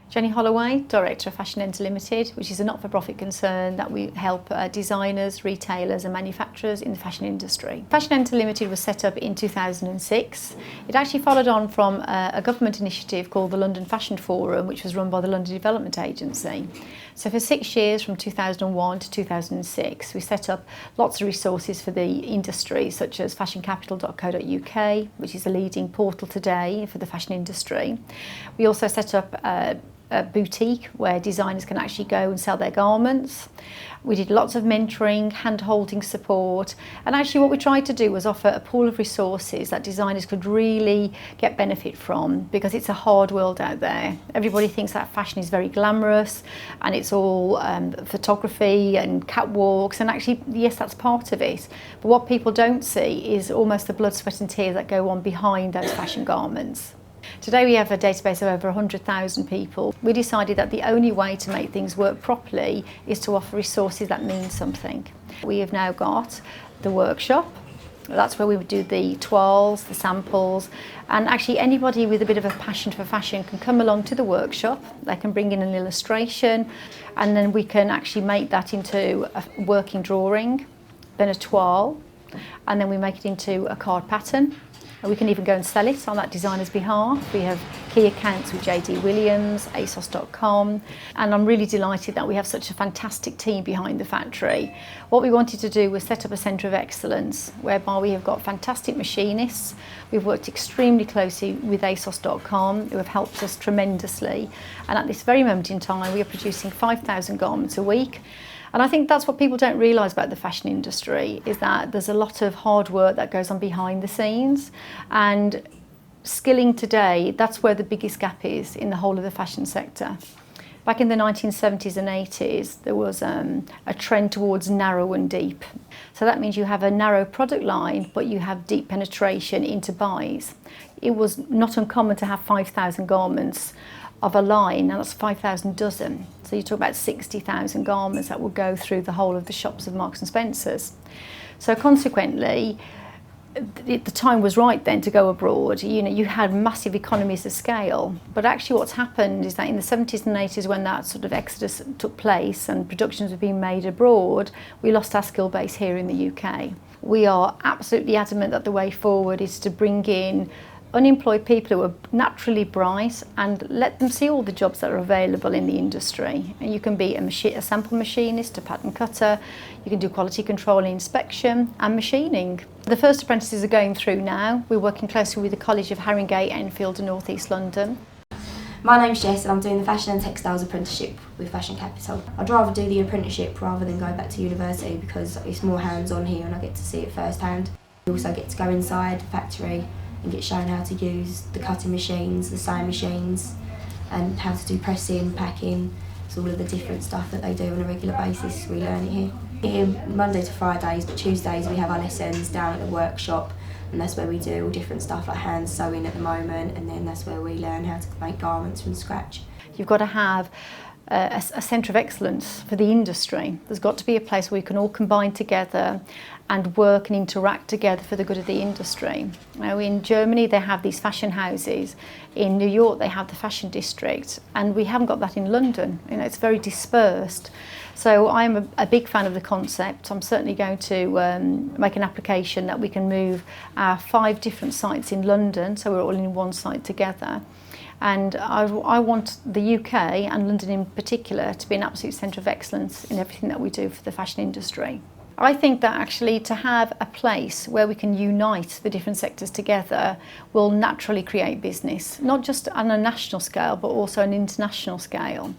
Jenny Holloway, Director of Fashion Enter Limited, which is a not-for-profit concern that we help designers, retailers and manufacturers in the fashion industry. Fashion Enter Limited was set up in 2006. It actually followed on from a government initiative called the London Fashion Forum, which was run by the London Development Agency. So for 6 years, from 2001 to 2006, we set up lots of resources for the industry, such as fashioncapital.co.uk, which is a leading portal today for the fashion industry. We also set up a boutique where designers can actually go and sell their garments. We did lots of mentoring, hand-holding support, and actually what we tried to do was offer a pool of resources that designers could really get benefit from, because it's a hard world out there. Everybody thinks that fashion is very glamorous and it's all photography and catwalks, and actually yes, that's part of it, but what people don't see is almost the blood, sweat and tears that go on behind those fashion garments. Today we have a database of over 100,000 people. We decided that the only way to make things work properly is to offer resources that mean something. We have now got the workshop. That's where we would do the toiles, the samples, and actually anybody with a bit of a passion for fashion can come along to the workshop. They can bring in an illustration, and then we can actually make that into a working drawing, then a toile, and then we make it into a card pattern. We can even go and sell it on that designer's behalf. We have key accounts with JD Williams, ASOS.com, and I'm really delighted that we have such a fantastic team behind the factory. What we wanted to do was set up a centre of excellence whereby we have got fantastic machinists. We've worked extremely closely with ASOS.com, who have helped us tremendously, and at this very moment in time we are producing 5,000 garments a week. And I think that's what people don't realise about the fashion industry, is that there's a lot of hard work that goes on behind the scenes, and skilling today, that's where the biggest gap is in the whole of the fashion sector. Back in the 1970s and 80s, there was a trend towards narrow and deep. So that means you have a narrow product line, but you have deep penetration into buys. It was not uncommon to have 5,000 garments of a line, and that's 5,000 dozen. So you talk about 60,000 garments that will go through the whole of the shops of Marks and Spencer's. So consequently, the time was right then to go abroad. You know, you had massive economies of scale, but actually what's happened is that in the 70s and 80s, when that sort of exodus took place and productions were being made abroad, we lost our skill base here in the UK. We are absolutely adamant that the way forward is to bring in unemployed people who are naturally bright and let them see all the jobs that are available in the industry. And you can be a sample machinist, a pattern cutter, you can do quality control and inspection and machining. The first apprentices are going through now. We're working closely with the College of Haringey, Enfield and North East London. My name's Jess and I'm doing the Fashion and Textiles apprenticeship with Fashion Capital. I'd rather do the apprenticeship rather than go back to university because it's more hands-on here and I get to see it firsthand. We also get to go inside the factory and get shown how to use the cutting machines, the sewing machines, and how to do pressing, packing. It's all of the different stuff that they do on a regular basis. We learn it here. Here Monday to Fridays, but Tuesdays we have our lessons down at the workshop, and that's where we do all different stuff like hand sewing at the moment, and then that's where we learn how to make garments from scratch. You've got to have a centre of excellence for the industry. There's got to be a place where we can all combine together and work and interact together for the good of the industry. Now in Germany they have these fashion houses, in New York they have the fashion district, and we haven't got that in London. You know, it's very dispersed. So I'm a big fan of the concept. I'm certainly going to make an application that we can move our 5 different sites in London, so we're all in one site together. And I want the UK, and London in particular, to be an absolute centre of excellence in everything that we do for the fashion industry. I think that actually to have a place where we can unite the different sectors together will naturally create business, not just on a national scale, but also an international scale.